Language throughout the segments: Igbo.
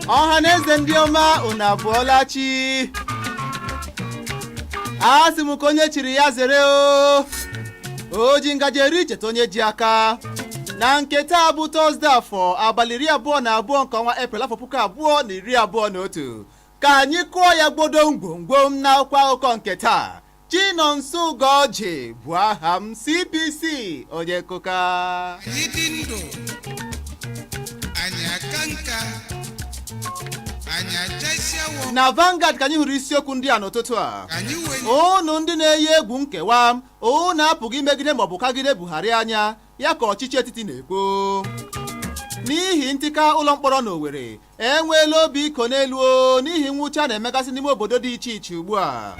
Ọhaneze ndị ọma unu abụọla chi. Asị m ka onye chiri ya zere o ji ngaji eri cheta onye ji aka. Na nke taa bụ Tọzdee afọ abalị 22 nke ọnwa Eprel afọ 2021 ka anyị kụọ ya gbodo ngwongwom na akwụkwọ akụkọ nke taa. Chinonso Ugorji bụ aha m, CPC onye Nkuka. Na Vanguard ka anyị hụrụ isiokwu ndị a n'ụtụtụ a. Unu ndị na-eyi egwu nkewa, unu apụghị imegide maọbụ kagide Buhari anya ya ka ọchịchị etiti na-ekwu. N'ihi ntika ụlọ mkpọrọ n'Owerri enweela obi iko n'elu n'ihi nwụcha na-emegasị n'ime obodo dị iche iche ugbu a.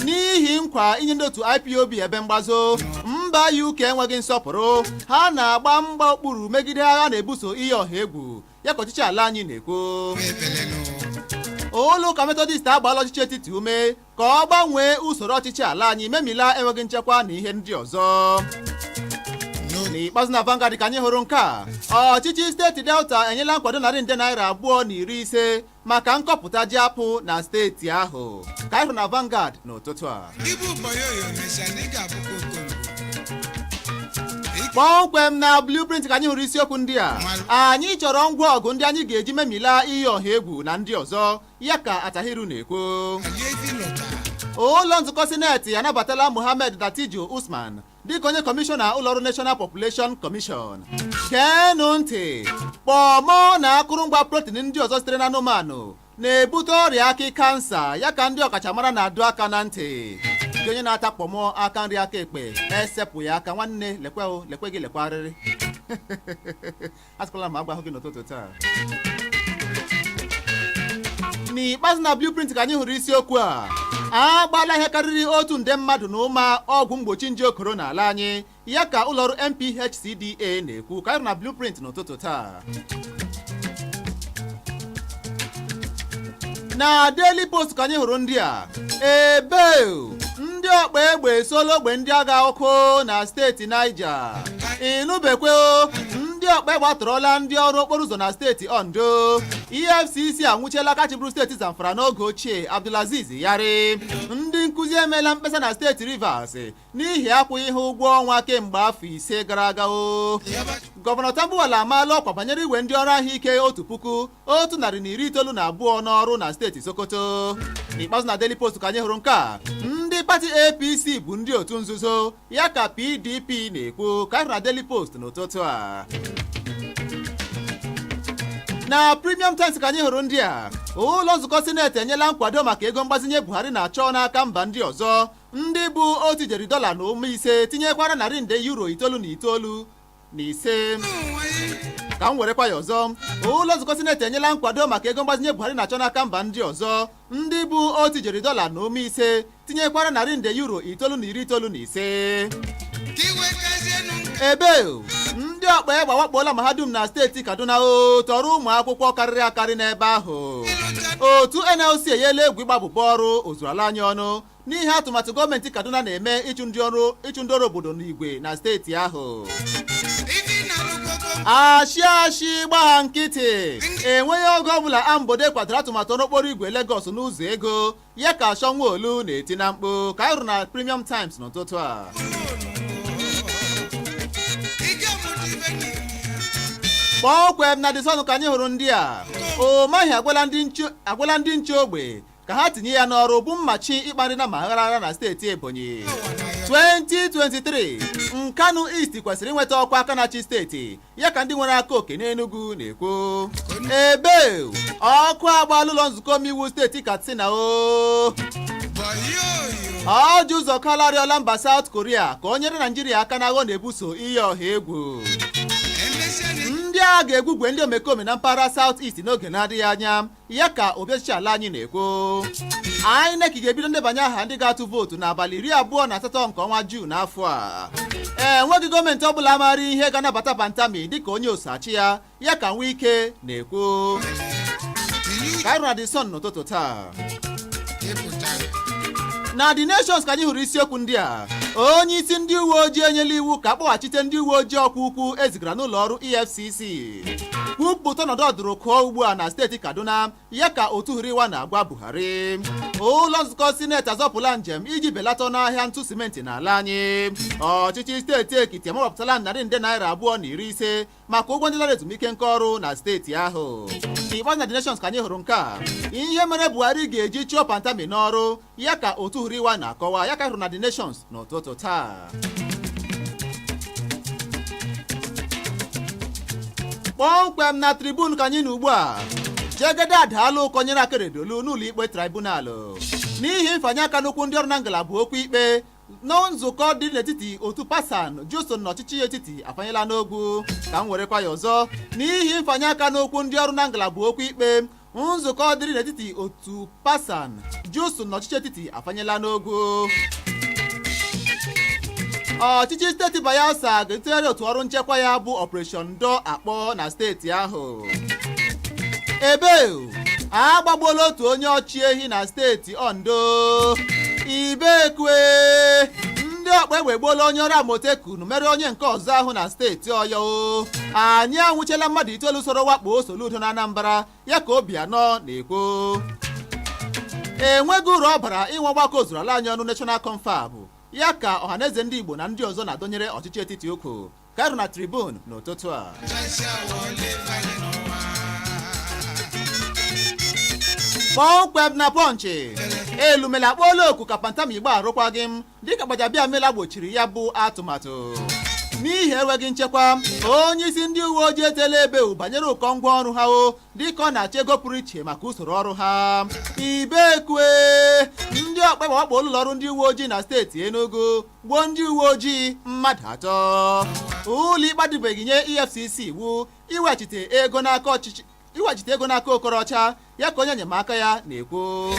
N'ihi nkwa inye ndị otu IPOB ebe mgbazo, mba UK enweghị nsọpụrụ, ha na-agba mgba okpuru megide agha na-ebuso ihe ọha egwu ya ka ọchịchị ala anyị na-ekwu. Ụlọ ụka Methodist agbaala ọchịchị etiti ume ka ọ gbanwee usoro ọchịchị ala anyị memila enweghị nchekwa na ihe ndị ọzọ. N'ikpeazụ na Vanguard ka anyị hụrụ nke a, ọchịchị steeti Delta enyela nkwado $250 maka nkọpụta ji apụ na steeti ahụ. Ka anyị hụrụ na Vanguard n'ụtụtụ a. Kpọmkwem na Blueprint ka anyị hụrụ isiokwu ndị a. Anyị chọrọ ngwa ọgụ ndị anyị ga-eji memila ihe ọha egwu na ndị ọzọ ya ka Atahiru na-ekwu. Ụlọ nzukọ sineti anabatala Mohammed Dattijo Usman dịka onye kọmishọna ụlọọrụ National Population Commission. Geenụ ntị, kpọmọ na akụrụngwa protein ndị ọzọ sitere n'anụmanụ na-ebute ọrịa akị kansa ya ka ndị ọkachamara na-adụ aka na ntị. Gị onye na-ata kpọmọ aka nri aka ekpe esepụ ya aka nwanne, lekwe gị lekwarịrị. Asịkwala m agbahụ gị n'ụtụtụ taa. N'ikpeazụ na Blueprint ka anyị hụrụ isiokwu a. Agbaala ihe karịrị 1 nde mmadụ na ụma ọgwụ mgbochi nje korona ala anyị ya ka ụlọọrụ NPHCDA na-ekwu. Ka anyị na Blueprint n'ụtụtụ taa. Na Daily Post ka anyị hụrụ ndị a. Ndị ọkpa egbe esola ogbe ndị agha ọkụ na steeti Niger. Ịnụbekwe ndị ọkpa egbe atọrọla ndị ọrụ okporo ụzọ na steeti Ondo. EFCC anwụchiela aka chịbụrụ steeti Zamfara n'oge ochie Abdulaziz Yari. Ndị nkụzi emeela mkpesa na steeti Rivers n'ihi akwụghị ihe ụgwọ ọnwa kemgbe afọ 5 gara aga. Gọvanọ Tambuwal amaala ọkwa banyere iwe ndị ọrụ ahụike 1,192 n'ọrụ na steeti Sokoto. N'ikpeazụ na Daily Post ka anyị hụrụ nke a. Ndị pati APC bụ ndị otu nzuzo ya ka PDP na-ekwu. Ka anyị na Daily Post n'ụtụtụ a. Na Premium Times ka anyị hụrụ ndị a. Ụlọ nzukọ sineti enyela nkwado maka ego mgbazinye Buhari na-achọ n'aka mba ndị ọzọ ndị bụ $1,500 tinyekwara €995. Ka m werekwa ya ọzọ. Ụlọ nzukọ sineti enyela nkwado maka ego mgbazinye Buhari na-achọ n'aka mba ndị ọzọ ndị bụ $1,500 tinyekwara €995. Ndị ọkpa egbe awakpola mahadum na steeti Kaduna tọrọ ụmụ akwụkwọ karịrị akarị n'ebe ahụ. Otu NLC enyela egwu ịgbapụpụ ọrụ ozuala anyị ọnụ n'ihi atụmatụ gọọmenti Kaduna na-eme ịchụ ndị ọrụ obodo n'igwe na steeti ahụ. Ashị gbagha nkịtị, enweghị oge ọbụla Ambode kwadoro atụmatụ n'okporo igwe Lagos n'ụzọ ego ya ka Shonwolu na-eti na mkpu. Ka anyị hụrụ na Premium Times n'ụtụtụ a. Kpọmkwem na Disọnụ ka anyị hụrụ ndị a. Ụmahị agwala ndị nche ogbe ka ha tinye ya n'ọrụ bụ mmachi ịkparị na maghara na steeti Ebonyi. 2023 Nkanu East kwesịrị inweta ọkwa aka na-achị steeti ya ka ndị nwere aka oke n'Enugu na-ekwu. Ọkụ agbaala ụlọ nzukọ omeiwu steeti Katsina. Ọjị ụzọ kalarịọla mba South Korea ka o nyere Naijiria aka n'agha na-ebuso ihe ọha egwu. Ndị a ga-egwugwe ndị omekome na mpaghara South East n'oge na-adịghị anya ya ka obiọchịchị ala anyị na-ekwu. INEC ga-ebido ndebanye aha ndị ga-atụ vootu n'abalị 28 nke ọnwa Juun n'afọ a. Enweghị gọọmenti ọbụla maara ihe ga-anabata Pantami dịka onye osachi ya ka Wike na-ekwu. Ka anyị na The Sun n'ụtụtụ taa. Na The Nations ka anyị hụrụ isiokwu ndị a. Onye isi ndị uwe ojii enyela iwu ka akpọghachite ndị uwe ojii ọkwa ukwu ezigara n'ụlọ ọrụ EFCC. kwupụta ọnọdụ ọdụrụkụọ ugbu a na steeti Kaduna ya ka otu hụrụiwa na-agwa Buhari. Ụlọ nzukọ sineti azọpụla njem iji belata ọnụahịa ntụ simenti n'ala anyị. Ọchịchị steeti Ekiti amapụtala narị nde naira 250 maka ụgwọ ndị lara ezumike nka ọrụ na steeti ahụ. Igbo na The Nations ka anyị hụrụ nke a. Ihe mere Buhari ga-eji chụọ Pantami n'ọrụ ya ka otu hụrụiwa na-akọwa ya ka hụrụ na The Nations n'ụtụtụ taa. Kpọmkwem na Tribune ka anyị na ugbu a. Jegede adaala ụkọ nyere Akeredolu n'ụlọ ikpe tribunalụ n'ihi mfanye aka n'okwu ndị ọrụ na ngalaba okwu ikpe na nzukọ dị n'etiti otu Pasan Juson na ọchịchị etiti afanyela n'ogwu. Ka m werekwa ya ọzọ, n'ihi mfanye aka n'okwu ndị ọrụ na ngalaba okwu ikpe nzukọ dịrị n'etiti otu Pasan Juson na ọchịchị etiti afanyela n'ogwu. Ọchịchị steeti Bayelsa ga-etinyere otu ọrụ nchekwa ya bụ Operation Do akpọ na steeti ahụ. Ebe agbagbuola otu onye ọchị ehi na steeti Ondo. Ibekwe ndị ọkpa egbe egbuola onye ọrụ Amotekun mere onye nke ọzọ ahụ na steeti Ọyọ. Anyị anwụchiela mmadụ 9 soro wakpo Soludo na Anambra ya ka Obianọ na-ekwu. Enweghị uru ọ bara inwe ọgbakọ ozuru ala anyị ọnụ National Confab ya ka ọhaneze ndị Igbo na ndị ọzọ na-adọnyere ọchịchị etiti okwu. Ka ịrụ na Tribune n'ụtụtụ a. Kpọmkwem na Punch Elumela akpọọla oku ka Pantami gba arụkwaghị m dịka Gbajabiamila gbochiri ya bụ atụmatụ n'ihi enweghị nchekwa. Onye isi ndị uwe ojii etela ebe banyere ụkọ ngwa ọrụ ha dịka ọ na-achọ ego pụrụ iche maka usoro ọrụ ha. Ibekwe ndị ọkpa egbe wakpo ụlọ ọrụ ndị uwe ojii na steeti Enugu gbuo ndị uwe ojii mmadụ 3. Ụlọ ikpe adịbeghị nye EFCC iwu iwechite ego n'aka Okorocha ya ka onye enyemaka ya na-ekwu.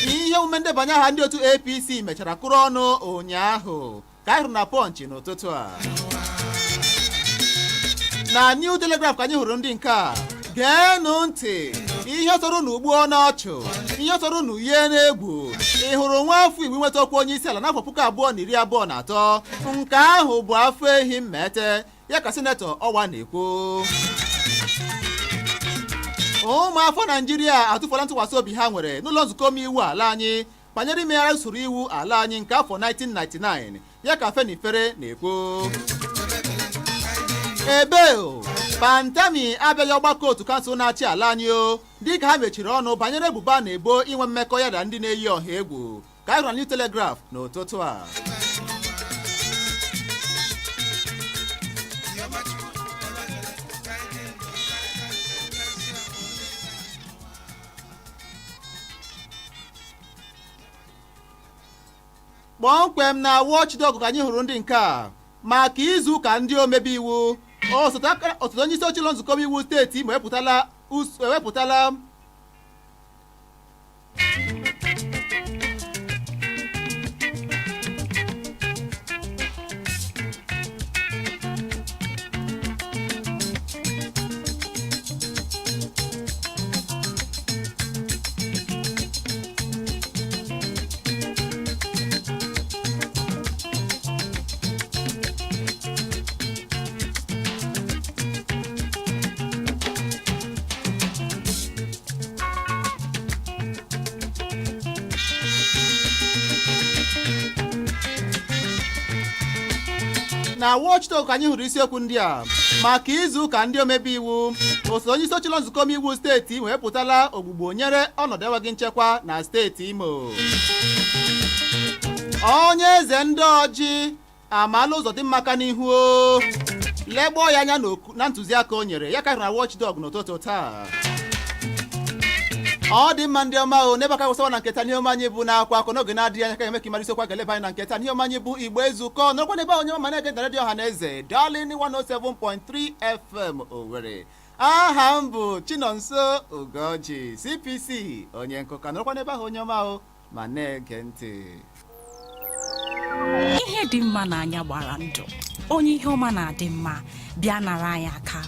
Ihe omume ndebanye aha ndị otu APC mechara kụrụ ọnụ ụnyaahụ ka anyị hụrụ na Punch n'ụtụtụ a. Na New Telegraph ka anyị hụrụ ndị nke a. Geenụ ntị, ihe tọrọ n'ugbu n'ọchụ, ihe tọrọ n'uye n'egwu. Ị hụrụ nwa afọ Igbo nweta okwu onye isi ala n'afọ 2023. Nke ahụ bụ afọ ehi mmete ya ka Sinetọ Ọwa na-ekwu. Ụmụafọ Naịjirịa atụfuola ntụkwasị obi ha nwere n'ụlọ nzukọ omeiwu ala anyị banyere imegharị usoro iwu ala anyị nke afọ 1999 ya ka Fenifere na-ekwu. Ebe Pantami abịaghị ọgbakọ otu kansụl na-achị ala anyị dịka ha mechiri ọnụ banyere ebubo a na-ebo inwe mmekọ ya na ndị na-eyi ọha egwu. Ka anyị hụrụ na New Telegraph n'ụtụtụ a. Kpọmkwem na Watchdog ka anyị hụrụ ndị nke a maka izu ụka ndị omebe iwu. Osote onye isi oche ụlọ nzukọ iwu steeti Imo ewepụtala na Watchdog ka anyị hụrụ isiokwu ndị a maka izu ụka ndị omebe iwu. Osote onye isi oche ụlọ nzukọ iwu steeti Imo ewepụtala ogbugbo nyere ọnọdụ enweghị nchekwa na steeti Imo. Onye eze ndị Ọjị amaala ụzọ dị mma ka n'ihu legbọọ ya anya na ntụziaka o nyere ya ka hụrụ na Watchdog n'ụtụtụ taa. Ọ dị mma ndị ọma n'ebe aka gwụsawa na nketa n'ihe ọma anyị bụ na akwa akụ n'oge na-adịghị anya ka eme ka ịmara isiokwu ga-eleba anyị na nketa n'ihe ọma anyị bụ Igbo Ezukoo n'okwa n'ebe onye ọma na-ege na redio Ọhaneze Darling 107.3 FM Owerri. Aha m bụ Chinonso Ugorji CPC onye Nkuka n'okwa n'ebe ahụ onye ọma ma na-ege ntị. Ihe dị mma n'anya gbara ndụ, onye ihe ọma na-adị mma bịa nara anyị aka.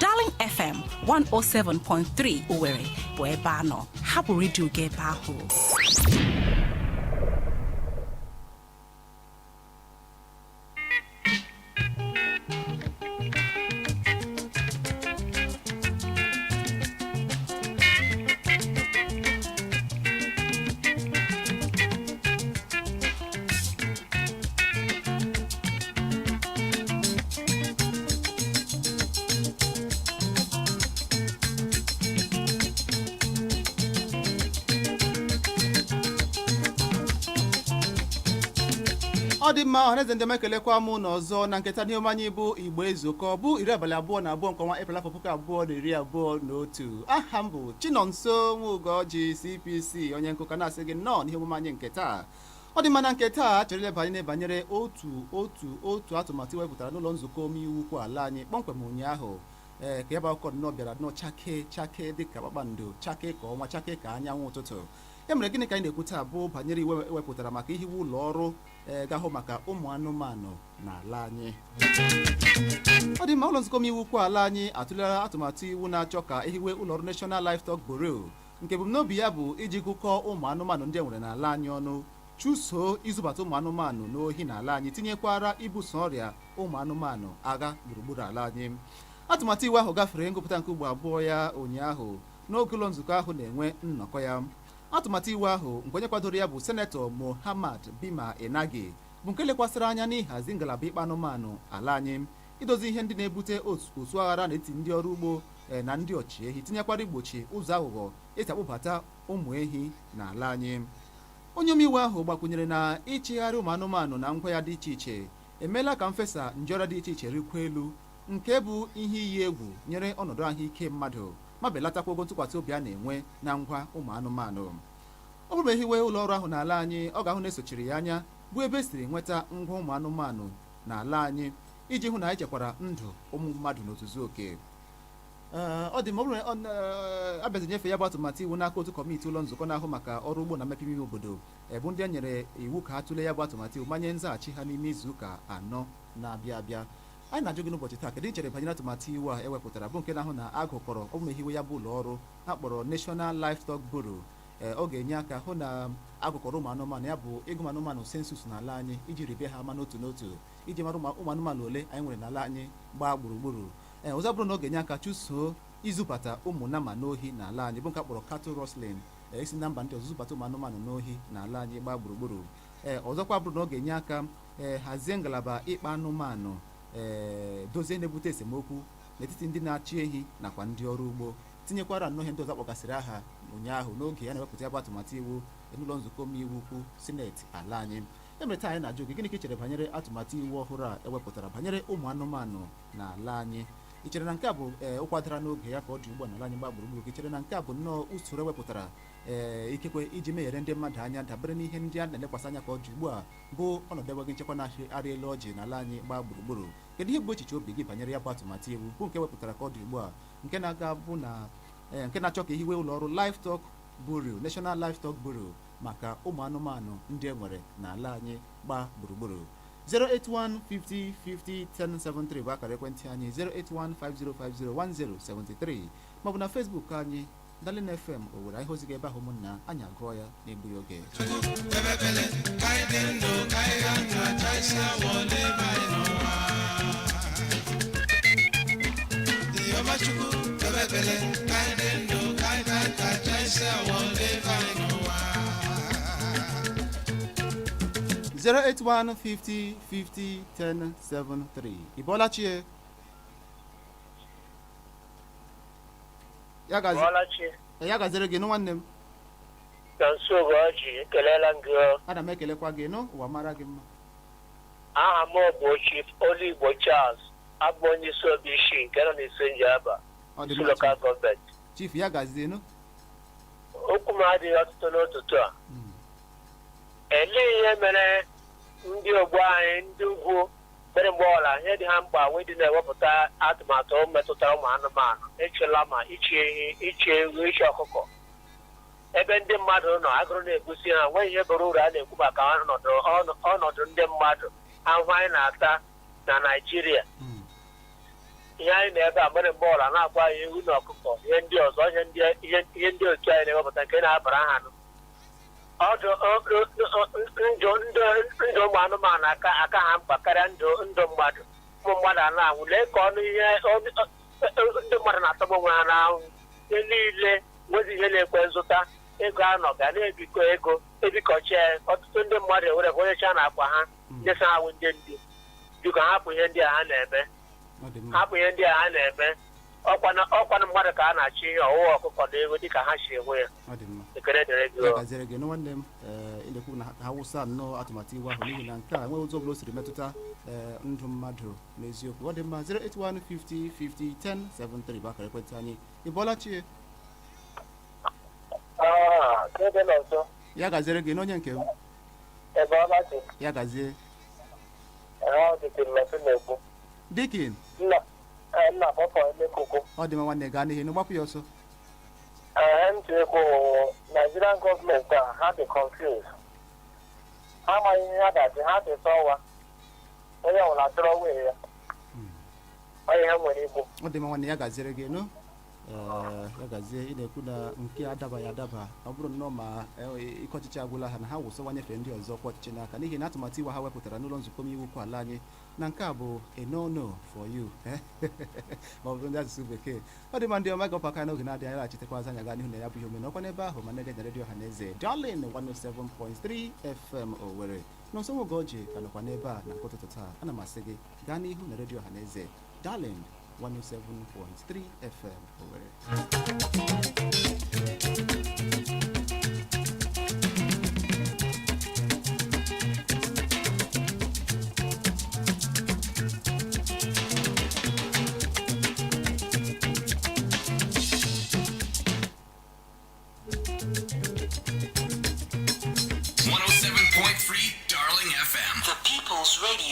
Darling FM 107.3 Owerri bụ ebe a nọ. Hapụ redio gị ebe ahụ. ọ dị mma ọhaneze ndị mekelekwa m n'ọzọ na nketa n'ihe anyị bụ Igbo Ezukoo bụ 22 nke ọnwa Eprel 2021. Aha m bụ Chinonso Ugorji CPC onye Nkuka na-asị gị nnọọ n'ihe omume anyị nke taa. Ọ dị mma na nke taa chọrọ ilebanye banyere otu atụmatụ wepụtara n'ụlọ nzukọ omeiwu ukwu ala anyị kpọmkwem ụnyaahụ ka ebe akụkọ nnọọ bịara nnọọ chake dịka kpakpando, chake ka ọnwa, chake ka anyanwụ ụtụtụ. Ya mere gịnị ka anyị na-ekwu taa bụ banyere iwe ewepụtara maka ihiwe ụlọ ọrụ ga-ahụ maka ụmụ anụmanụ n'ala anyị. Ọ dị mma ụlọ nzukọ omeiwu ukwu ala anyị atụlera atụmatụ iwu na-achọ ka ehiwe ụlọ ọrụ National Livestock Bureau nke ebumnobi ya bụ iji gụkọọ ụmụ anụmanụ ndị enwere n'ala anyị ọnụ, chụsoo izụbata ụmụ anụmanụ n'ohi n'ala anyị, tinyekwara ibuso ọrịa ụmụ anụmanụ agha gburugburu ala anyị. Atụmatụ iwu ahụ gafere ngụpụta nke ugbo abụọ ya ụnyaahụ n'oge ụlọ nzukọ ahụ na-enwe nnọkọ ya. Atụmatụ iwu ahụ nke onye kwadoro ya bụ Senetọ Mohammed Bima Enagi bụ nke lekwasịrị anya n'ịhazi ngalaba ikpe anụmanụ ala anyị, idozi ihe ndị na-ebute osu aghara n'etiti ndị ọrụ ugbo na ndị ọchịehi, tinyekwara igbochi ụzọ aghụghọ esi akpụbata ụmụ ehi n'ala anyị. Onye omeiwu ahụ gbakwunyere na ịchịgharị ụmụ anụmanụ na ngwa ya dị iche iche emeela ka mfesa nje ọrịa dị iche iche rikwa elu, nke bụ ihe iyi egwu nyere ọnọdụ ahụike mmadụ ma belatakwa ogo ntụkwasị obi a na-enwe na ngwa ụmụ anụmanụ. Ọ bụrụ na ehiwe ụlọ ọrụ ahụ n'ala anyị, ọ ga-ahụ na-esochiri ya anya bụ ebe esiri nweta ngwa ụmụ anụmanụ n'ala anyị iji hụ na anyị chekwara ndụ ụmụ mmadụ n'ozuzu oke. Ọ dị ma ọ bụrụ na abịazi nyefe ya bụ atụmatụ iwu n'aka otu kọmitii ụlọ nzukọ na-ahụ maka ọrụ ugbo na mmepe ime obodo bụ ndị e nyere iwu ka ha tụlee ya bụ atụmatụ iwu manye nzaghachi ha n'ime izu ụka 4 na-abịa abịa. Anyị na-ajụ gị n'ụbọchị taa, kedu nchere banyere atụmatụ iwu a ewepụtara bụ nke na-ahụ na agụkọrọ ọ bụ na ehiwe ya bụ ụlọ ọrụ akpọrọ National Livestock Bureau. Ọ ga-enye aka hụ na agụkọrọ ụmụ anụmanụ, ya bụ ịgụ anụmanụ sensus n'ala anyị iji ribe ha ama n'otu n'otu iji mara ụmụ anụmanụ ole anyị nwere n'ala anyị gbaa gburugburu. Ọzọ bụrụ na ọ ga-enye aka chụsoo izụbata ụmụ nama n'ohi n'ala anyị bụ nke akpọrọ cattle rustling, isi na mba ndị ọzọ zụbata ụmụ anụmanụ n'ohi n'ala anyị gbaa gburugburu. Ọzọkwa bụrụ na ọ ga-enye aka hazie ngalaba ịkpa anụmanụ, dozie na-ebute esemokwu n'etiti ndị na-achị ehi nakwa ndị ọrụ ugbo, tinyekwara nnọọ ihe ndị ọzọ kpọgasịrị aha ụnyaahụ n'oge ya na-ewepụta ya bụ atụmatụ iwu n'ụlọ nzukọ omeiwu ukwu sineti ala anyị. Ya mere taa anyị na-ajụ gị, gịnị ka ị chere banyere atụmatụ iwu ọhụrụ a ewepụtara banyere ụmụ anụmanụ n'ala anyị? Ị chere na nke a bụ ụkwadara n'oge ya ka ọ dị ugbu a n'ala anyị gba gburugburu? Ị chere na nke a bụ nnọọ usoro ewepụtara ikekwe iji meghere ndị mmadụ anya dabere n'ihe ndị a na-elekwasị anya ka ọ dị ugbu a bụ ọnọdụ enweghị nchekwa na-arị elu ọjị n'ala anyị gbaa gburugburu? Kedu ihe bụ echiche obi gị banyere ya bụ atụmatụ iwu bụ nke wepụtara ka ọ dị ugbu a nke na-aga bụ na nke na-achọ ka ehiwe ụlọ ọrụ Livestock Bureau, National Livestock Bureau maka ụmụ anụmanụ ndị e nwere n'ala anyị gbaa gburugburu? 08150501073 bụ akara ekwentị anyị, 08150501073 maọbụ na Facebook anyị Darling FM Owerri. Anyị hoziga ebe ahụ ụmụnna anyị agụọ ya n'egbughị oge. Zero 08150501073. Ibola chie. Ya gazere gị nụ nwanne m. Chinonso Ugorji, ekelela gị. Ana m ekelekwa gị nụ, ụwa mara gị mma. Aha m bụ Chief Igbo Charles, abụ onye isi obi isi nke nọ n'Isenji Aba, isi lokal gọọmenti. Chief, ya gazie nụ. Okwu m adịghị ọtụtụ n'ụtụtụ a. Elee ihe mere ndị ogbo anyị, ndị ugwu mere mgbe ọla ihe dị ha mkpa wee dị na-ewepụta atụmatụ metụtara ụmụ anụmanụ, echela ma ichi ehi, ichi ewu, ichi ọkụkọ. Ebe ndị mmadụ nọ agụrụ na-egosi ha nweghị ihe bara uru a na-ekwu maka ọnọdụ ndị mmadụ, ahụhụ anyị na-ata na Naịjirịa. Ihe anyị na-ebe a mere mgbe ọla na-akwa anyị ewu na ọkụkọ, ihe ndị ọzọ, ihe ndị otu anyị na-ewepụta nke na-abara ha nụ. Ndụ ụmụ anụmanụ aka ha mkpa karịa ndụ mmadụ. Ụmụ mmadụ a na-anwụ, lee ka ọnụ ihe ndị mmadụ na-atọgbu onwe ha n'ahụ. Ihe niile nwezi ihe na-ekwe nzụta, ego anọ ga na-ebikọ ego ebikọchie. Ọtụtụ ndị mmadụ ewere onyecha na akwa ha ndị sa ha wụ ndị ndu. Biko hapụ ihe ndị a ha na-eme, hapụ ihe ndị a ha na-eme. ọkwana mmadụ ka a na-achị ihe ọwụwa ọkụkọ na ego dịka ha si enwe ya. Ọ dị mma. Ekele dịrị gị. Ya gaziere gị nwanne m ilekwu na ha wụsa nnọọ atụmatụ iwu ahụ n'ihi na nke a nwee ụzọ ọbụla o siri metụta ndụ mmadụ n'eziokwu. Ọ dị mma 08150501073 bụ akara ekwentị anyị. Ị bọọla chi? Chinonso. Ya gaziere gị n'onye nke m. Ebe ọla chi. Ya gazie. Dikin. Nna pọpọ emekuku. Ọ dị mma nwanne gaa n'ihe n'ụgbapụ ya ọsọ. Ntị ekwu Nigerian gọọmenti a ha dị confused. Ha amaghị ihe ha daji ha dị tọwa. Onye ọbụla tụrụ onwe ya. Onye ha nwere igbu. Ọ dị mma nwanne ya gaziere gị nụ. Ya gazie ị na-ekwu na nke adabaghị adaba ọ bụrụ nnọọ ma ike ọchịchị agwụla ha na ha wụsọwa nyefee ndị ọzọ ọkwa ọchịchị n'aka n'ihi na atụmatụ iwu ha wepụtara n'ụlọ nzukọ omeiwu ukwu ala anyị na nke a bụ a no for you ma ọ bụrụ ndị asụsụ bekee. Ọ dị mma ndị ọma ga-ọpụ aka n'oge na-adịghị anyị laghachitekwazi anya gaa n'ihu na ya bụ ihe omume ọkwa n'ebe ahụ ma na-ege redio Ọhaneze Darling 107.3 FM Owerri na nso Ugorji ka nọkwa n'ebe a na nke ụtụtụ taa. Ana m asị gị gaa n'ihu na redio Ọhaneze Darling 107.3 FM Owerri.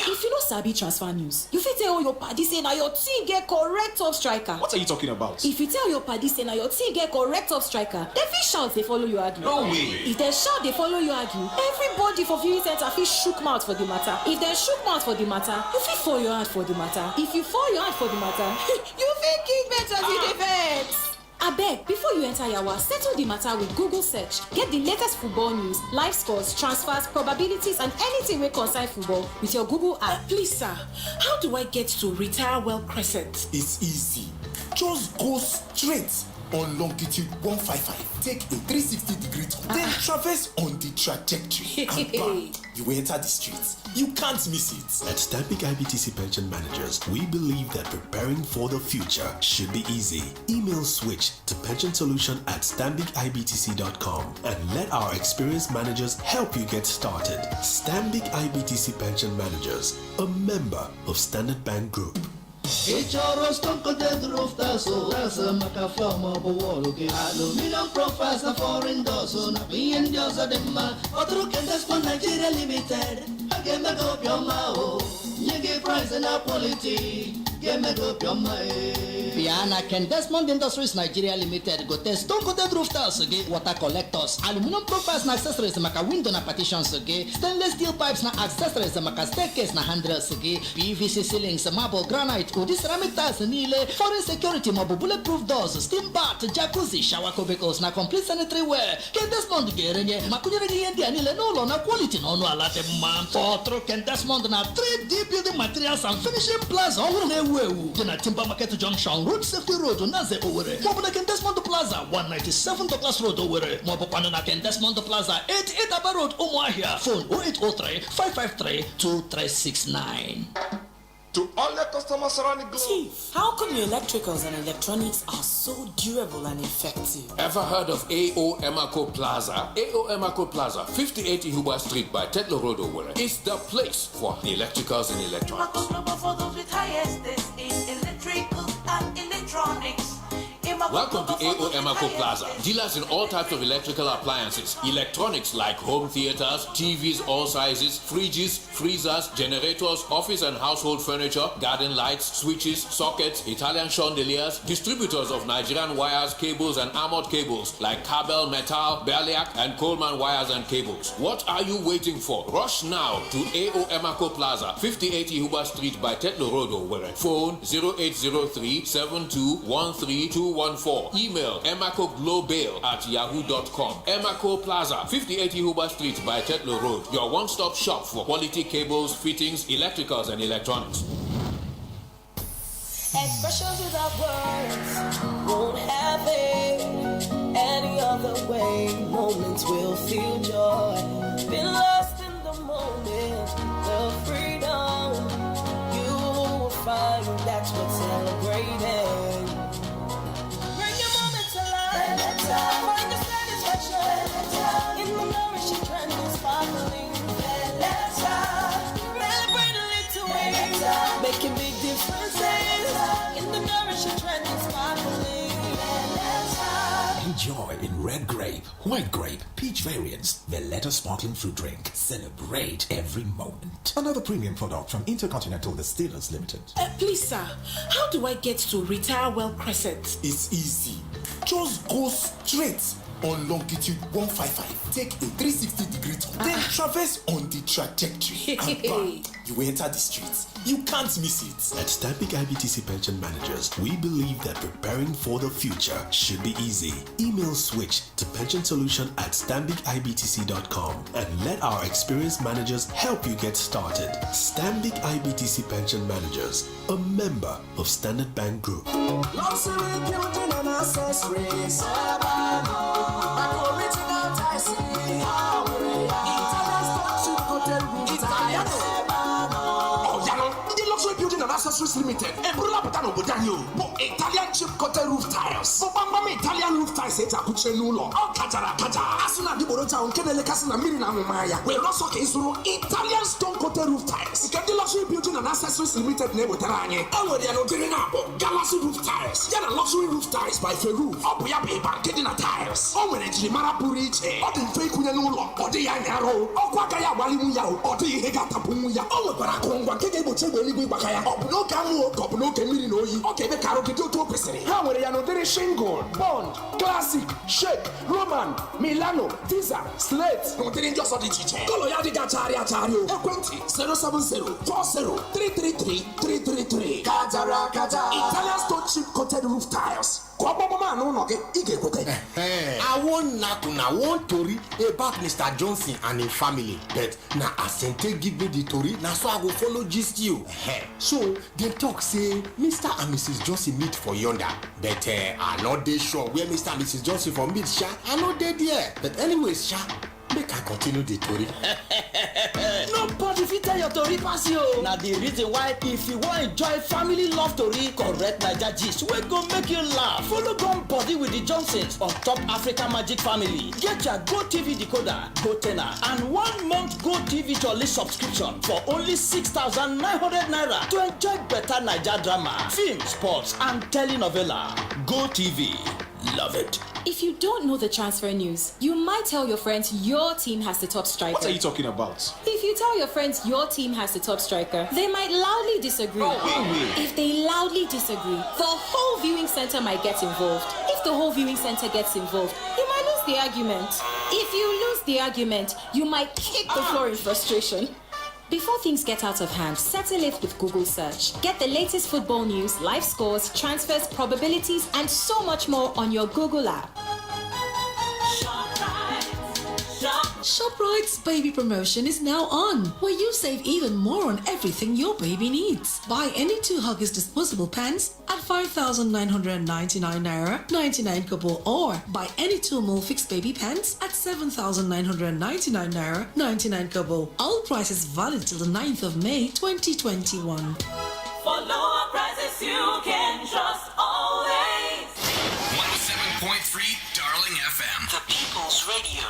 If you no sabi transfer news, you fit tell your padi say na your team get correct top striker. What are you talking about? If you tell your padi say na your team get correct top striker, dem fit shout dey follow you argue. No way. If dem shout dey follow you argue, everybody for viewing center fit shook mouth for the matter. If dem shook mouth for the matter, you fit fall your hand for the matter. If you fall your hand for the matter, you fit kick bet as you dey vex. Abeg, before you enter yawa, settle the matter with Google search. Get the latest football news, live scores, transfers, probabilities, and anything wey concern football with your Google app. Please, sir, how do I get to Retire Well Crescent? It's easy. Just go straight on longitude 155. Take a 360-degree turn, then traverse on the trajectory. And bam, you enter the streets. You can't miss it. At Stanbic IBTC Pension Managers, we believe that preparing for the future should be easy. Email switch to pensionsolution@stanbicibtc.com and let our experienced managers help you get started. Stanbic IBTC Pension Managers, a member of Standard Bank Group. Aluminum profiles na foreign doors na bien Dios ademma otro que Desmond Nigeria Limited get me go pioma o nyege price na quality get me go pioma Piana Ken Desmond Industries Nigeria Limited go test stone coated roof tiles ge water collectors aluminum profiles na accessories maka window na partitions ge stainless steel pipes na accessories maka staircase na handrails ge PVC ceilings marble granite udi ceramic tiles niile foreign security mabu bulletproof doors steam bath jacuzzi shower cubicles na complete sanitary ware Ken Desmond ga-erenye makunyere gị ihe ndị a niile n'ụlọ na quality na ọnụ ala dị mma ọtụrụ Ken Desmond na 3D building materials and finishing plaza ọhụrụ na-ewu ewu dị na Timber Market Junction Road Safety Road Naze Owerri maọbụ na Ken Desmond Plaza 197 Douglas Road Owerri maọbụkwanụ na Ken Desmond Plaza 88 Aba Road Ụmụahịa phone 08035532369. To all the customers around the globe. Chief, how come your electricals and electronics are so durable and effective? Ever heard of AO Emaco Plaza? AO Emaco Plaza, 58 Ihuba Street by Tetlo Road, Owerri, is the place for the electricals and electronics. For those with highest in electrical and electronics. Welcome to AO Emaco Plaza. Dealers in all types of electrical appliances, electronics like home theaters, TVs all sizes, fridges, freezers, generators, office and household furniture, garden lights, switches, sockets, Italian chandeliers, distributors of Nigerian wires, cables and armored cables like Cabel, Metal, Berliak and Coleman wires and cables. What are you waiting for? Rush now to AO Emaco Plaza, 58 Ihuba Street by Tetlo Road, Owerri. Phone 0803-7213-214. Email emacoglobal@yahoo.com. Emaco Plaza, 58 Ihuba Street by Tetlo Road. Your one-stop shop for quality cables, fittings, electricals and electronics. Expressions without words won't have it any other way. Moments will feel joy. Been lost in the moment, the freedom you will find. That's what's celebrating. white grape, peach variants, Valletta sparkling fruit drink. Celebrate every moment. Another premium product from Intercontinental Distillers Limited. Please, sir, how do I get to Retire Well Crescent? It's easy. Just go straight on longitude 155. Take a 360-degree turn. Then traverse on the trajectory. And bam, you enter the streets. You can't miss it. At Stanbic IBTC Pension Managers, we believe that preparing for the future should be easy. Email switch to pensionsolution@stanbicibtc.com and let our experienced managers help you get started. Stanbic IBTC Pension Managers, a member of Standard Bank Group. Luxury building and accessories. Building and Accessories Limited. Embrula Patano Bodanyo. Italian chip coated roof tiles. Bambam Italian roof tiles. It's a Puchenulo. Oh, Kajara Kaja. Asuna di Borota on Kenele Casina Mirina Mumaya. We also can Italian stone coated roof tiles. You can do Luxury Building and Accessories Limited name with Tarani. Oh, they are not doing up. Galaxy roof tiles. Yana luxury roof tiles by Feru. Oh, we have a Kedina tiles. Oh, when it's Marapuriche. Oh, the fake Kuyanulo. Oh, the Yanaro. Oh, Quakaya Walimuya. Oh, the Hegata Pumuya. Oh, Barakonga. Kebo Chebo Bakaya. Oh, no Kamu. Kopno Kemiri no yi. Okay, the Karo Kito to Pesari. How are you not shingle? Bond, Classic, Shake, Roman, Milano, Visa, Slate. No, they just on the teacher. Call Yadi Gataria Tario. Equenti 070-40-333-333. Kajara Kaja. Italian stone chip coated roof tiles. I want Tori about Mr. Johnson and his family, but now Asante give me the Tori, now so I will follow just you. So they talk say Mr. and Mrs. Johnson meet for yonder, but I'm not they sure where Mr. and Mrs. Johnson for meet, Sha. I'm not dead there, but anyways, Sha. Make I continue the story. Nobody fit tell your story pass you. Now the reason why if you want enjoy family love story, correct Naija gist we go make you laugh. Follow come body with the Johnsons on Top Africa Magic Family. Get your Go TV decoder, Go Tenor, and 1 month Go TV Jolly subscription for only 6,900 naira to enjoy better Naija drama, film, sports, and telenovela. Go TV. Love it. If you don't know the transfer news, you might tell your friends your team has the top striker. What are you talking about? If you tell your friends your team has the top striker, they might loudly disagree. If they loudly disagree, the whole viewing center might get involved. If the whole viewing center gets involved, you might lose the argument. If you lose the argument, you might kick the floor in frustration. Before things get out of hand, settle it with Google Search. Get the latest football news, live scores, transfers, probabilities, and so much more on your Google app. ShopRite's baby promotion is now on, where you save even more on everything your baby needs. Buy any 2 Huggies disposable pants at 5,999 naira 99 kobo, or buy any 2 Molfix baby pants at 7,999 naira 99 kobo. All prices valid till the 9th of May 2021. For lower prices you can trust always. 107.3 Darling FM, the People's Radio.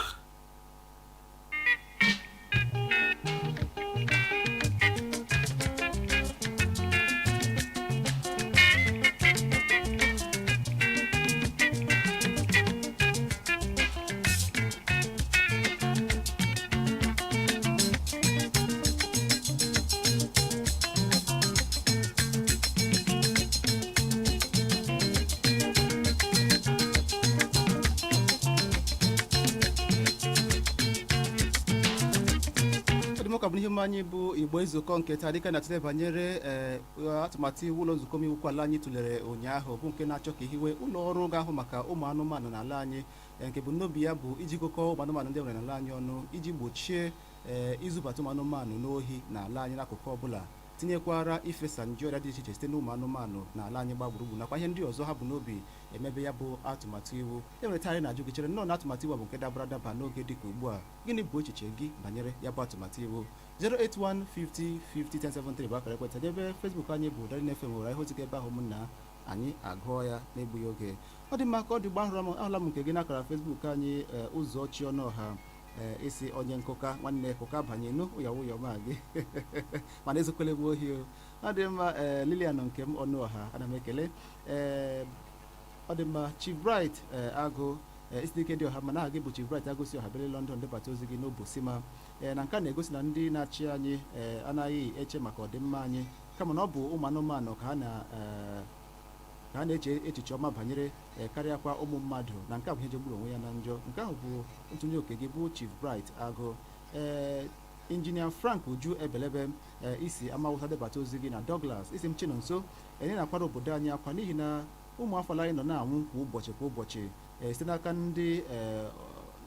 Ọ bụ ihe mmanya bụ Igbo Ezukoo nke taa dịka na-atụle banyere atụmatụ iwu ụlọ nzukọ omeiwu ala anyị tụlere ụnyaahụ bụ nke na-achọ ka hiwe ụlọ ọrụ ga-ahụ maka ụmụ anụmanụ n'ala anyị, nke bụ n'obi ya bụ iji gụkọọ ụmụ anụmanụ ndị nwere n'ala anyị ọnụ iji gbochie izubata ụmụ anụmanụ n'ohi n'ala anyị n'akụkụ ọbụla, tinyekwara ifesa nje ọrịa dị iche iche site n'ụmụ anụmanụ n'ala anyị gba gburugburu nakwa ihe ndị ọzọ ha bụ n'obi emebe ya bụ atụmatụ iwu. E nwere tarị na-ajụ gị chere nnọọ na atụmatụ iwu bụ nke dabara adaba n'oge dịka ugbu a, gịnị bụ echiche gị banyere ya bụ atụmatụ iwu? 08150501073 bụ akara ekwentị ebe Facebook anyị bụ Darling FM nwere ihe oziga ebe ahụ m na anyị agụọ ya n'egbughị oge. Ọ dị mma ka ọ dị gbahụrụ ahụla m nke gị n'akara Facebook anyị ụzọ chi ọnụ ọha isi onye Nkuka nwanne Nkuka banye n'ụyawụyọ ma gị mana ezokwele m ohi o. Ọ dị mma Lilian nke m ọnụ ọha ana m ekele. Ọ dị mma Chief Bright agụ isi ike dị ọha mana aha gị bụ Chief Bright Agosi Ọhabere London debata ozi gị n'Obosima na nke na-egosi na ndị na-achị anyị anaghị eche maka ọdịmma anyị kama na ọ bụ ụmụ anụmanụ ka ha na-eche echiche ọma banyere karịakwa ụmụ mmadụ na nke a bụ ihe jegburu onwe ya na njọ. Nke ahụ bụ ntụnye oke gị bụ Chief Bright Agụ. Injinia Frank Uju Ebelebe isi Amawụsa debata ozi gị na Douglas isi m Chinonso enye na-akwara obodo anyị akwa n'ihi na ụmụ afọ anyị nọ na-anwụ kwa ụbọchị site n'aka ndị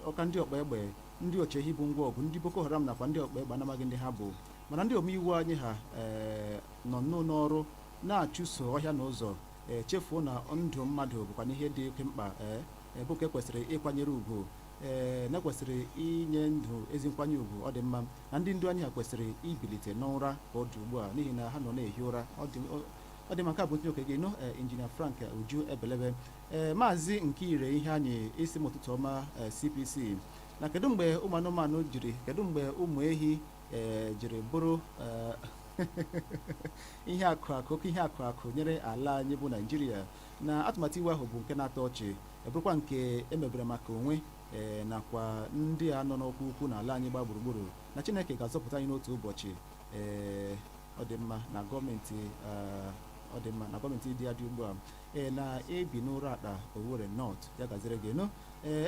ọka ndị ọkpa egbe ndị oche ehi bụ ngwa ọgụ ndị Boko Haram nakwa ndị ọkpa egbe anamaghị ndị ha bụ mana ndị omeiwu anyị ha nọ n'ọrụ na-achụso ọhịa na ụzọ chefuo na ndụ mmadụ bụkwa n'ihe dị oke mkpa bụ ka kwesịrị ịkwanyere ugwu na-ekwesịrị inye ndụ ezi nkwanye ugwu ọ dị mma na ndị ndu anyị ha kwesịrị ibilite n'ụra ka ọ dị ugbu a n'ihi na ha nọ na-ehi ụra ọ dị maka bụ ntị oke gị nụ Injinia Frank Uju Ebelebe maazị Nkire ihe anyị isi m ụtụtụ ọma CPC na kedu mgbe ụmụ anụmanụ kedu mgbe ụmụ ehi jiri bụrụ ihe akụ nyere ala anyị bụ Naijiria na atụmatụ iwu ahụ bụ nke na-atọ ọchị bụrụkwa nke emebere maka onwe nakwa ndị a nọ n'ọkwa ukwu n'ala anyị gba gburugburu na Chineke ga-azọpụta anyị n'otu ụbọchị ọ dị mma na gọọmenti dị adị ugbu a na-ebi n'ụra akpa Owerri North ya gaziri gị nụ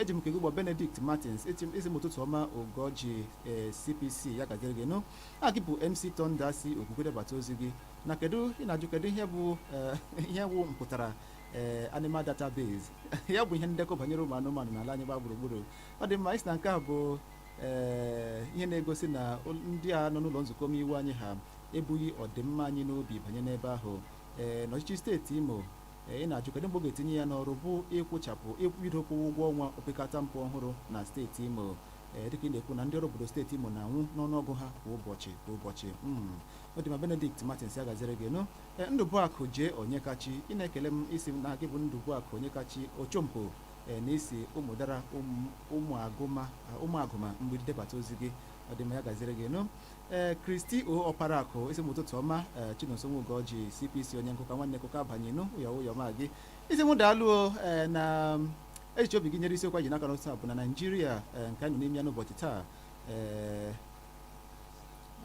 eji m ka gị Benedict Martins isi m ụtụtụ ọma Ugorji CPC ya gaziri gị nụ a gị bụ MC Tonda si Ogwugwe debata ozi gị na kedu ihe bụ mpụtara animal database ya bụ ihe ndekọ banyere ụmụ anụmanụ n'ala anyị gba gburugburu ọ dị mma isi na nke a bụ ihe na-egosi na ndị a nọ n'ụlọ nzukọ omeiwu anyị ha ebughị ọdịmma anyị n'obi banye n'ebe ahụ n'ọchịchị steeti Imo ị na-ajụ kedu mgbe ọ ga-etinye ya n'ọrụ bụ ibido kwụwa ụgwọ ọnwa opekata mpe ọhụrụ na steeti Imo dịka ị na-ekwu na ndị ọrụ obodo steeti Imo na-anwụ n'ọnụọgụ ha kwa ụbọchị ọ dị ma Benedict Martins ya gaziri gị nụ Ndụbụakụ jee Onyekachi ị na-ekele m isi na gị bụ Ndụbụakụ Onyekachi Ochompo na isi ụmụdara ụmụ agụma mgbidi debata ozi gị ọ dị ma ya gaziri gị nụ Kristi Ọparakụ isi m ụtụtụ ọma Chinonso Ugorji CPC onye Nkuka nwanne Nkuka abanye nụ ụyọ ma gị isi m daalụ na echiche obi gị nyere isiokwu ji n'aka n'otu a bụ na Naịjirịa nke anyị nọ n'ime ya n'ụbọchị taa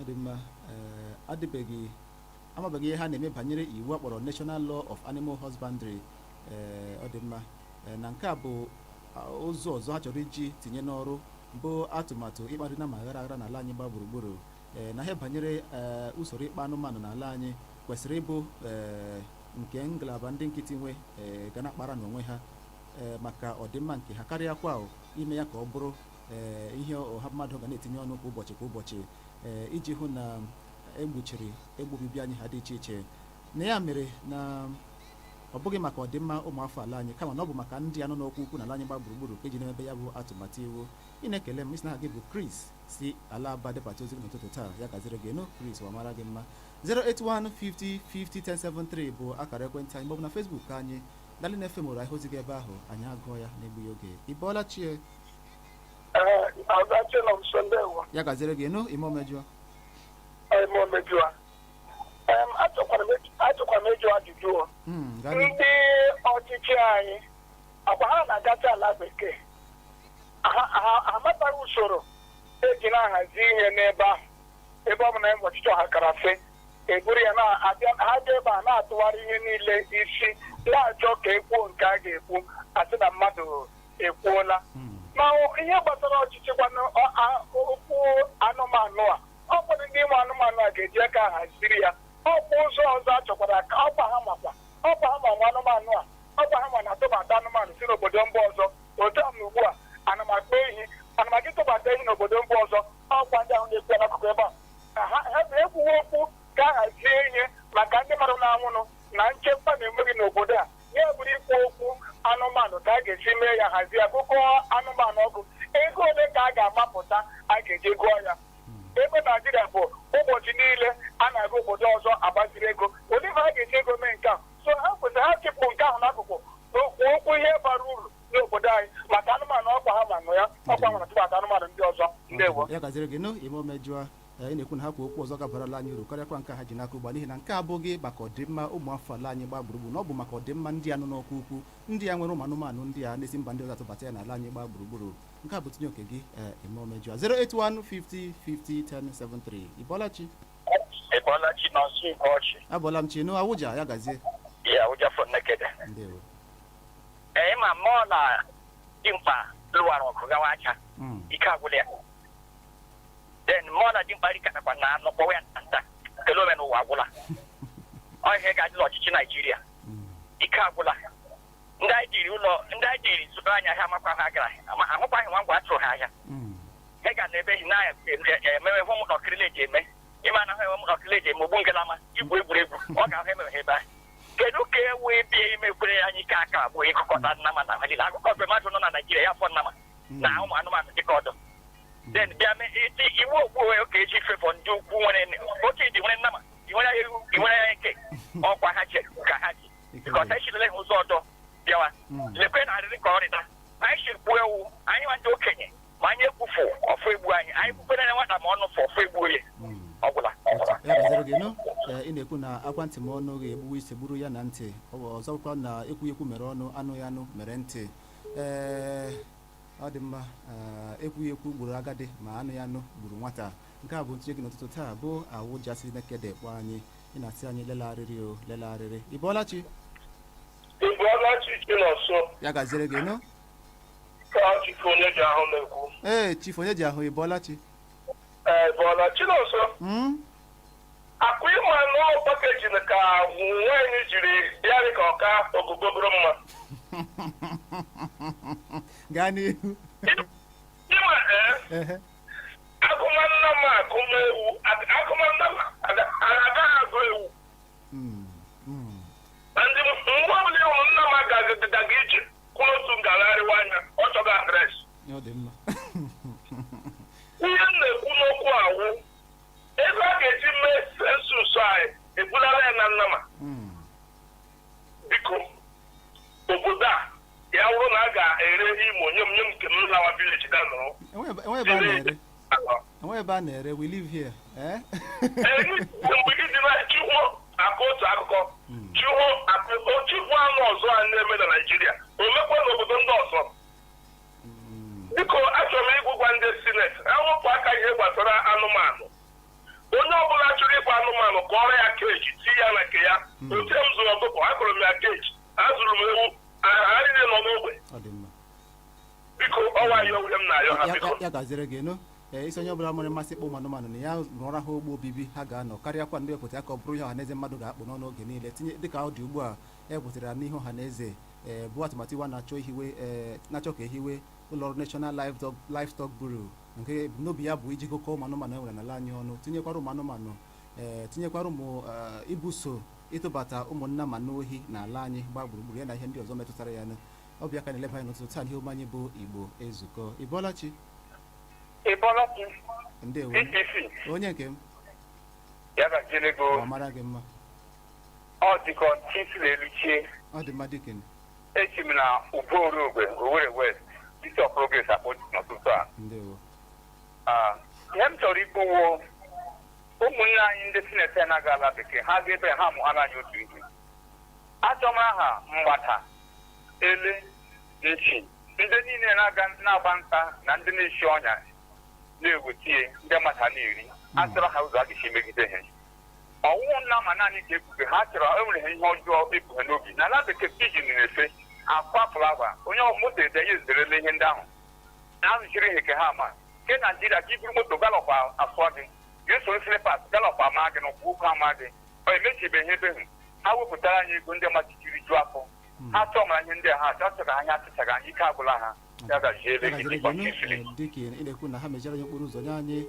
ọ dị mma amabeghị ihe ha na-eme banyere iwu akpọrọ National Law of Animal Husbandry ọ dị mma na nke a bụ ụzọ ọzọ ha chọrọ iji tinye n'ọrụ bụ atụmatụ ịkparị na ma aghara n'ala anyị gba gburugburu na ihe banyere usoro ịkpa anụmanụ n'ala anyị kwesịrị ịbụ nke ngalaba ndị nkịtị nwe ga na-akpara n'onwe ha maka ọdịmma nke ha karịakwa ime ya ka ọ bụrụ ihe ọha mmadụ ga na-etinye ọnụ kwa ụbọchị iji hụ na egbuchiri egbe obibi anyị ha dị iche iche na ya mere na ọ bụghị maka ọdịmma ụmụafọ ala anyị kama na ọ bụ maka ndị anọ n'okwu ukwu n'ala anyị gba gburugburu ka eji na-eme ya bụ atụmatụ iwu ị na-ekele m isi na ha gị bụ Chris si Alaba debata ozi n'ụtụtụ taa ya gaziri gị nụ Chris wa mara gị mma 08150501073 bụ akara ekwentị anyị maọbụ na Facebook ka anyị Dalị na-efe mụrụ ahịa ozi gị ebe ahụ anyị agụọ ya n'egbughị oge ị bọọla chie ya gaziri gị nụ ime omejụọ achọkwara m ịjụ ajụjụ ndị ọchịchị anyị akwa ha na-agacha ala bekee amataghị usoro eji na-ahazi ihe n'ebe ahụ ebe ọ bụ na ọchịchị ọha karafe eburu ya ha dị ebe a na-atụgharị ihe niile isi na-achọ ka ekwuo nke a ga-ekwu asị na mmadụ ekwuola ma ihe gbasara ọchịchị gwana okwu anụmanụ a ọ bụrụ ndị ịmụ anụmanụ a ga-eji aka haziri ya ọkwa ụzọ ọzọ a chọkwara ka ọkwa ha ma nwa anụmanụ a ọkwa ha ma na-atụbata anụmanụ si n'obodo mba ọzọ otu a na ugbu a anụmakpa ehi anụmaka ịtụbata ehi n'obodo mba ọzọ ọkwa ndị ahụ na-ekwu n'akụkụ ebe a ha bụ ekwuwe okwu ka a hazie ihe maka ndị mmadụ na-anwụnụ na nchekwa na-emeghị n'obodo a ya bụrụ ikwu okwu anụmanụ ka a ga-esi mee ya hazie akụkọ anụmanụ ọgụ ego ole ka a ga-amapụta a ga-eji gụọ ya ebe Naijiria bụ ụbọchị niile a na-aga obodo ọzọ agbaziri ego ole ebe ha ga-eji ego mee nke a so ha kwesịrị ha chịpụ nke ahụ n'akụkụ okwu ihe bara uru n'obodo anyị maka anụmanụ ọkwa ha ma nụ ya ọkwa nwere tụbata anụmanụ ndị ọzọ ndewo ya gaziri gị nụ ime omejụọ ị na-ekwu na ha kwa okwu ọzọ gabarala anyị uru karịakwa nke ha ji n'aka ugbu a n'ihi na nke abụghị maka ọdịmma ụmụ afọ ala anyị gbaa gburugburu na ọ bụ maka ọdịmma ndị a nọ n'ọkwa ukwu ndị a nwere ụmụ anụmanụ ndị a na-esi mba ndị ọzọ atụbata ya n'ala anyị gbaa gburugburu nke a bụ tinye oke gị eme omejua 08150501073 Ibolachi Chinonso Ugorji. abọla m chinu awụja ya gazie Ya Awụja for naked. ndewo Ma mọ na dimkpa lụwara ọkụ gawa acha. Ike agwụla ya. Then mọ na dimkpa rikọtakwa na nọkpọwa ya nta kelome n'ụwa agwụla. Ọ ihe ga-adị n'ọchịchị Naijiria. Ike agwụla. Ndị anyị diri zụrụ anya ahịa amakwa ha gara ahụkwaghị nwa ngwa atụrụ ha ahịa. He ga na ebe na-emewe hụ m n'ọkịrịla eji eme. Ịma na ahụ enwe m n'ọkịrịla eji eme ogbu ngalama igwu egwuregwu ọ ga-ahụ emewe ebe ahụ. Kedu ka e wee bịa imekwere anyị ike aka abụọ ịkụkọta nnama na malile akụkọ mgbe mmadụ nọ na Naijiria ya fọ nnama na ụmụ anụmanụ dịka ọdụ then bịa iti iwu okpuwe oke eji fefọ ndị ukwu nwere oke dị nwere nnama inwere ya eke ọkwa ha chere ka ha ji bikọta echirele ha ụzọ ọdọ bịawa lekwe na arịrị ka ọrịta anyị chirikpuo ewu anyị nwa ndị okenye ma anyị ekwufu ọfụ egbu anyị kwukwere na nwata ma ọnụ fọ ọfụ egbuo ya ọgwụla ya gazere gị nụ ị na-ekwu na akwa ntị ma ọnụ ga-egbuwe isi gburu ya na ntị ọzọkwa na ekwu mere ọnụ anụ ya anụ mere ntị ọ dị mma ekwu gburu agadi ma anụ ya anụ gburu nwata nke a bụ ntinye gị n'ụtụtụ taa bụ Awụja si nekede kpọ anyị ị na-asị anyị lele arịrị Ibolachi Chinonso ya gazere gị nụ Chief Onye ji ahụ na-ekwu Chief Onye ji ahụ Ibolachi Chinonso akụ ịma n'ụlọ pakeji ka nwaanyị jiri bịa dị ka ọka ogogoboro mma gaa n'ihu ịma akụmanna m akụma ewu akụmanna m agaghị agụ ewu na ndị nwa ọbụla ịhụrụ nna m agaga ije kwụrụ otu ngagharịwa anya ọ chọga adresị ihe m na-ekwu n'okwu awụ ebe a ga-eji mee sensus anyị ebulala ya na nnama biko obodo a ya wụrụ na a ga-ere Imo nye m nke m lawa vileji ga nọrọ enwe ebe a na-ere we live here mgbe gị dị na chụhụ aka otu akụkọ chụhụ anụ ọzọ a na-eme na Naijiria o mekwa n'obodo ndị ọzọ biko achọrọ m ịgwụgwa ndị sineti ewepụ aka ihe gbasara anụmanụ onye ọbụla chọrọ ịkpa anụmanụ ka ọrụ ya keji tinye ya na nke ya otu m zụrụ ọkụkọ akụrụ m ya keji azụrụ m ewu ha niile nọ n'ogbe biko ọwa ya owuwe m na-ayọ ha biko ya gaziri gị nụ isi onye ọbụla nwere mmasị ịkpọ ụmụ anụmanụ na ya rụọra ha ogbe obibi ha ga-anọ karịakwa ndị wepụta aka ọ bụrụ ihe ọhaneze mmadụ ga-akpụ n'ọnụ oge niile tinye dịka ọ dị ugbu a ewepụtara n'ihe ọhaneze bụ atụmatụ iwa na-achọ ka ehiwe ụlọọrụ National Livestock Bureau nke ebumnobi ya bụ iji gụkọ ụmụ anụmanụ e nwere n'ala anyị ọnụ tinyekwara ụmụ anụmanụ tinyekwara ụmụ ibuso ịtụbata ụmụnna ma n'ohi n'ala anyị gbaa gburugburu ya na ihe ndị ọzọ metụtara ya nụ ọbịa ka na-eleba anyị n'ụtụtụ taa n'ihe omume anyị bụ Igbo Ezukoo Ibolachi ndewo onye nke m ya ga-ejele go ọ mara gị mma ọ dịka ntị eluchie ọ dị mma dịkin echi m na Ugorji Owerri West isi ọprogress akpọ n'ụtụtụ a ndewo ihe m chọrọ ikwu ụmụnne anyị ndị sineti anaghị ala bekee ha ga-ebe ha mụghara anyị otu ihe achọm aha mgbata ele nchi ndị niile na-agba nta na ndị na-eshi ọnya na-ewetie ndị mata na-eri a chọrọ ha ụzọ a ga-esi megide ha ọwụwụ nna ma naanị ka ekpughe ha chọrọ enwere ha ihe ọjọọ ekpughe n'obi na ala bekee pijin na-efe akwa flava onye moto ede ya ezerele ihe ndị ahụ na-azụchiri ihe ke ha ma nke Naijiria ka iburu moto galọp afọ gị ga-esoro slipas galọp ama gị na ọkwa ụkwụ ama gị ọ emechibeghị ebe hụ ha wepụtara anyị ego ndị machijiri ju afọ ha chọọ mara ihe ndị a ha chọchọrọ anya achịchaghị anyị ike agwụla ha ya gajiele gị dịka ị na-ekwu na ha mechara anyị okporo ụzọ nye anyị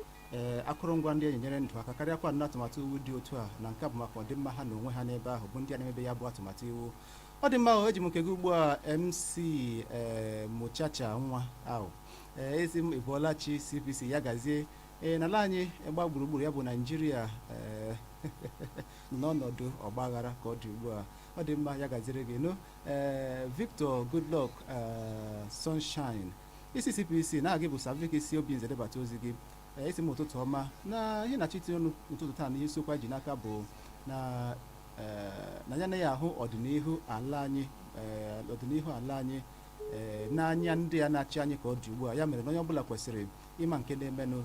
akụrụngwa ndị enyi nyere ndụ aka karịakwa na atụmatụ iwu dị otu a na nke bụ maka ọdịmma ha na onwe ha n'ebe ahụ bụ ndị a na-emebe ya bụ atụmatụ iwu ọ dị mma ahụ eji m nke gị ugbu a MC Muchacha nwa ahụ ezi m Ibolachi CPC ya gazie n'ala anyị gba gburugburu ya bụ Naijiria n'ọnọdụ ọgbaghara ka ọ dị ugbu a ọ dị mma ya gaziri gị nụ Victor Goodluck Sunshine isi CPC na-agị bụ Savik isi obi nze debata ozi gị isi m ụtụtụ ọma na ihe na chiti ọnụ ụtụtụ taa na ihe isiokwu anyị ji n'aka bụ na ya na ya ahụ ọdịnihu ala anyị n'anya ndị a na-achị anyị ka ọ dị ugbu a. Ya mere na onye ọbụla kwesịrị ịma nke na-emenụ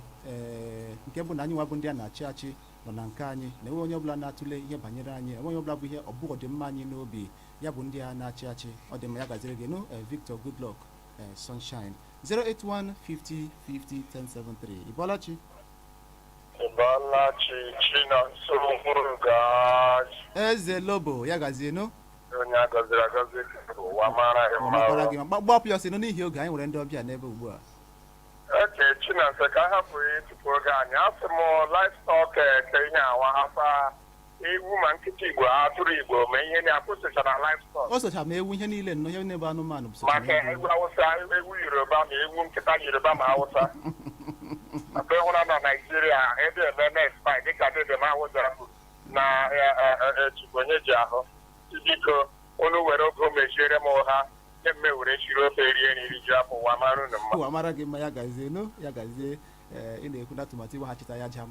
nke bụ na anyị nwa bụ ndị a na-achị achị nọ na nke anyị na enwe onye ọbụla na-atụle ihe banyere anyị, enwe onye ọbụla bụ ihe ọ bụ ọdịmma anyị n'obi, ya bụ ndị a na-achị achị. Ọ dị mma, ya gaziri gị nụ Victor Goodluck Sunshine 08150501073. Ibolachi Chinonso Ugorji. Eze Lobo, ya gazie nụ. Onye agọziri agọzi ụwa mara mara gị gbapụ ya ọsị n'ihi oge anyị nwere ndị ọbịa n'ebe ugbu a. Oke Chinonso ka hapụ tupu oge anyị asị m livestock ke ihe awa afa ewu ma nkịta Igbo atụrụ Igbo ma ihe na-akwụsịchara livestock. O socha ma ewu ihe niile nọ ihe na-ebe anụmanụ bụ maka egwu Hausa, ewu Yoruba ma ewu nkịta Yoruba ma Hausa. Maka ịhụra na Naijiria ebe eme spy dịka dede ma Hausa na onye ji ahụ. Biko unu were oge mechiere m ụha mme were chiri ofe rie nri ji afọ ụwa mara unu mma. Ụwa mara gị mma, ya gazie nụ, ya gazie. Ị na-ekwu na atụmatụ iweghachite ya aja